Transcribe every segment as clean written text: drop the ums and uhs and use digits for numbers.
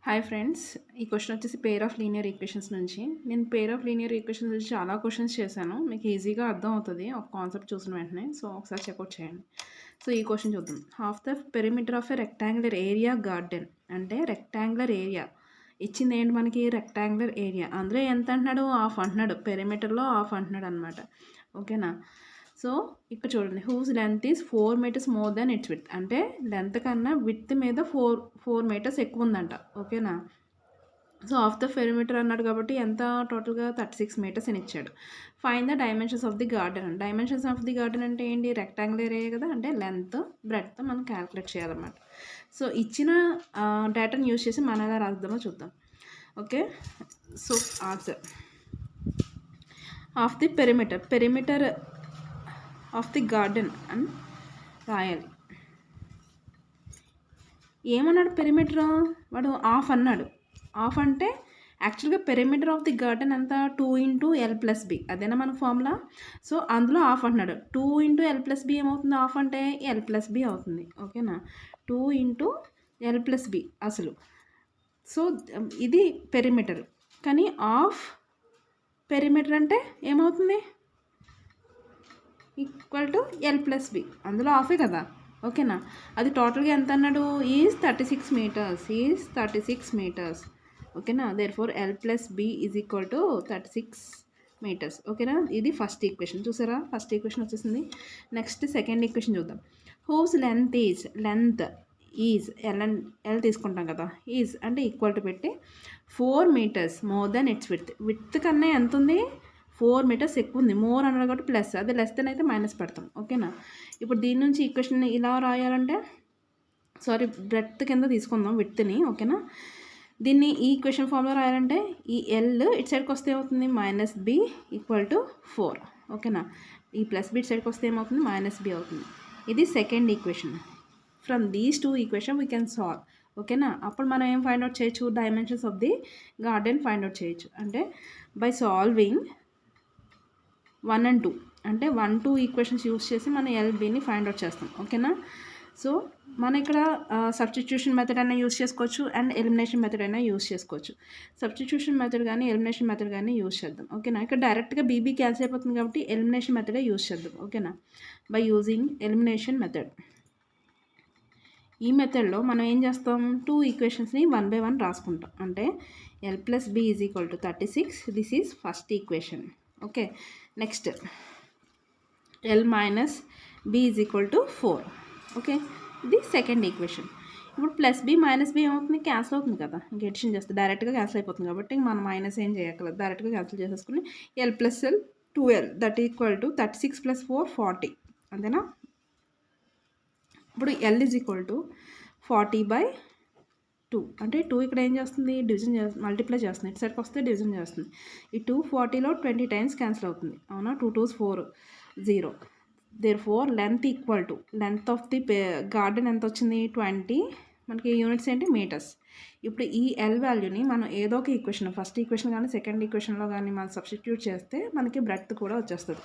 Hi friends, ఈ question వచ్చేసి pair of linear equations నుంచి. నేను పెయిర్ ఆఫ్ లీనియర్ ఈక్వేషన్స్ నుంచి చాలా క్వశ్చన్స్ చేశాను. మీకు ఈజీగా అర్థం అవుతుంది ఒక కాన్సెప్ట్ చూసిన వెంటనే. సో ఒకసారి చెక్అవుట్ చేయండి. సో ఈ క్వశ్చన్ చూద్దాం. Half the perimeter of a rectangular area garden అంటే రెక్టాంగులర్ ఏరియా ఇచ్చింది ఏంటి మనకి? Rectangular area. అందులో ఎంత అంటున్నాడు? హాఫ్ అంటున్నాడు. పెరిమీటర్లో హాఫ్ అంటున్నాడు అనమాట. ఓకేనా? సో ఇక్కడ చూడండి, whose length is 4 metres more than its width. అంటే లెంత్ కన్నా విత్ మీద 4 మీటర్స్ ఎక్కువ ఉందంట. ఓకేనా? సో ఆఫ్ ద పెరిమీటర్ అన్నాడు కాబట్టి ఎంత టోటల్గా 36 మీటర్స్ అని ఇచ్చాడు. Fine the dimensions of the garden. Dimensions of the garden అంటే ఏంటి? రెక్టాంగులర్ ఏరియా కదా, అంటే లెంత్ బ్రెడ్త్ మనం క్యాలిక్యులేట్ చేయాలన్నమాట. సో ఇచ్చిన డేటాను యూజ్ చేసి మనం ఎలా రాద్దామో చూద్దాం. Okay, so answer of the perimeter of the garden అని రాయాలి. ఏమన్నాడు? పెరిమీటర్ వాడు హాఫ్ అన్నాడు. హాఫ్ అంటే యాక్చువల్గా పెరిమీటర్ ఆఫ్ ది గార్డెన్ అంతా 2 × L+B, అదేనా మన ఫార్ములా. సో అందులో హాఫ్ అంటున్నాడు. 2 × L+B ఏమవుతుంది? హాఫ్ అంటే L+B అవుతుంది. ఓకేనా? 2 × L+B అసలు. సో ఇది పెరిమీటర్, కానీ హాఫ్ పెరిమీటర్ అంటే ఏమవుతుంది? ఈక్వల్ టు L+B, అందులో హాఫే కదా. ఓకేనా? అది టోటల్గా ఎంత అన్నాడు? Is 36 metres. ఓకేనా? Therefore L+B is equal to 36 metres. ఓకేనా? ఇది ఫస్ట్ ఈక్వేషన్. చూసారా? ఫస్ట్ ఈక్వేషన్ వచ్చేసింది. నెక్స్ట్ సెకండ్ ఈక్వేషన్ చూద్దాం. హూస్ లెంత్ ఈజ్ ఎల్ తీసుకుంటాం కదా. ఈజ్ అంటే ఈక్వల్ టు పెట్టి 4 metres more than its width కన్నా ఎంత ఉంది? 4 మీటర్స్ ఎక్కువ ఉంది. మోర్ అన్నాడు కాబట్టి ప్లస్, అదే లెస్ దెన్ అయితే మైనస్ పెడతాం. ఓకేనా? ఇప్పుడు దీని నుంచి ఈక్వేషన్ ఇలా రాయాలంటే బ్రెడ్త్ కింద తీసుకుందాం విడ్త్ని. ఓకేనా? దీన్ని ఈ ఈక్వేషన్ ఫామ్లో రాయాలంటే ఈ ఎల్ ఇటు సైడ్కి వస్తే ఏమవుతుంది? -b equal to 4. ఓకేనా? ఈ ప్లస్ బి ఇటు సైడ్కి వస్తే ఏమవుతుంది? -b అవుతుంది. ఇది second equation. From these 2 equation we can solve. ఓకేనా? అప్పుడు మనం ఏం ఫైండ్ అవుట్ చేయొచ్చు? Dimensions of the garden find out చేయొచ్చు. అంటే బై సాల్వింగ్ 1 and 2, అంటే 1, 2 ఈక్వేషన్స్ యూస్ చేసి మనం ఎల్బీని ఫైండ్ అవుట్ చేస్తాం. ఓకేనా? సో మనం ఇక్కడ సబ్స్టిట్యూషన్ మెథడ్ అయినా యూస్ చేసుకోవచ్చు అండ్ ఎలిమినేషన్ మెథడ్ అయినా యూస్ చేసుకోవచ్చు. సబ్స్టిట్యూషన్ మెథడ్ కానీ ఎలిమినేషన్ మెథడ్ కానీ యూస్ చేద్దాం. ఓకేనా? ఇక్కడ డైరెక్ట్గా బీబీ క్యాన్సిల్ అయిపోతుంది కాబట్టి ఎలిమినేషన్ మెథడే యూస్ చేద్దాం. ఓకేనా? By using elimination method. ఈ మెథడ్లో మనం ఏం చేస్తాం? 2 ఈక్వేషన్స్ని 1 by 1 రాసుకుంటాం. అంటే L+B is equal to 36. This is first equation. Okay, next L-B is equal to 4. Okay, ఇది సెకండ్ ఈక్వేషన్. ఇప్పుడు +B -B ఏమవుతుంది? క్యాన్సిల్ అవుతుంది కదా. ఇంక ఎడిషన్ చేస్తే డైరెక్ట్గా క్యాన్సిల్ అయిపోతుంది కాబట్టి మనం మైనస్ ఏం చేయక్కర్లేదు, డైరెక్ట్గా క్యాన్సిల్ చేసేసుకుని L+L 12 దట్ ఈక్వల్ టు 36 + 4 40. అంతేనా? ఇప్పుడు L ఈజ్ ఈక్వల్ టు 40/2. అంటే 2 ఇక్కడ ఏం చేస్తుంది? డివిజన్ మల్టిప్లై చేస్తుంది. ఇటు సైడ్కి వస్తే డివిజన్ చేస్తుంది. ఈ 2 40లో 20 టైమ్స్ క్యాన్సిల్ అవుతుంది. అవునా? 2 2s 4 0. Therefore length equal to length of the garden ఎంత వచ్చింది? 20. మనకి యూనిట్స్ ఏంటి? మీటర్స్. ఇప్పుడు ఈ ఎల్ వాల్యూని మనం ఏదో ఒక ఈక్వేషన్, ఫస్ట్ ఈక్వేషన్ కానీ సెకండ్ ఈక్వేషన్లో కానీ మనం సబ్స్టిట్యూట్ చేస్తే మనకి బ్రెడ్త్ కూడా వచ్చేస్తుంది.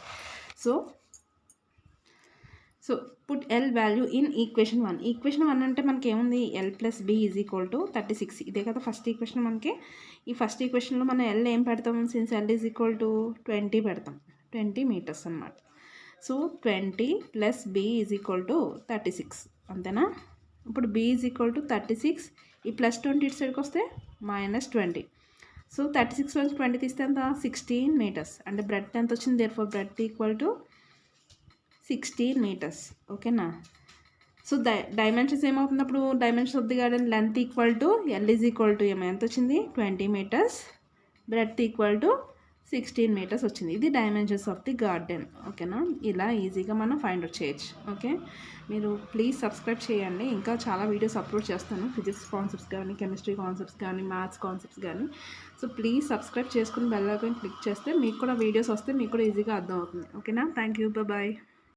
So put L value in equation 1. Equation 1 అంటే మనకి ఏముంది? L+B is equal to 36. ఇదే కదా ఫస్ట్ ఈక్వేషన్ మనకి. ఈ ఫస్ట్ ఈక్వేషన్లో మనం ఎల్ ఏం పెడతాం? Since L is equal to 20 పెడతాం. 20 మీటర్స్ అనమాట. So 20 + B is equal to 36. అంతేనా? ఇప్పుడు B ఈజ్ ఈక్వల్ టు 36. ఈ +20 ఇటు సైడ్కి వస్తే -20. సో 36 నుంచి 20 తీస్తే ఎంత? 16 మీటర్స్. అంటే బ్రెడ్త్ ఎంత వచ్చింది? Therefore breadth equal to 16 metres. ఓకేనా? సో డైమెన్షన్స్ ఏమవుతుంది అప్పుడు? Dimensions of the garden length equal to L is equal to ఎంత వచ్చింది? 20 metres. Breadth equal to 16 metres వచ్చింది. ఇది డైమెన్షన్స్ ఆఫ్ ది గార్డెన్. ఓకేనా? ఇలా ఈజీగా మనం ఫైండ్ అవుట్ చేయొచ్చు. ఓకే, మీరు ప్లీజ్ సబ్స్క్రైబ్ చేయండి. ఇంకా చాలా వీడియోస్ అప్లోడ్ చేస్తాను, ఫిజిక్స్ కాన్సెప్ట్స్ కానీ, కెమిస్ట్రీ కాన్సెప్ట్స్ కానీ, మ్యాథ్స్ కాన్సెప్ట్స్ కానీ. సో ప్లీజ్ సబ్స్క్రైబ్ చేసుకుని బెల్ ఐకాన్ క్లిక్ చేస్తే మీకు కూడా వీడియోస్ వస్తే మీకు కూడా ఈజీగా అర్థం అవుతుంది. ఓకేనా? Thank you. బాయ్.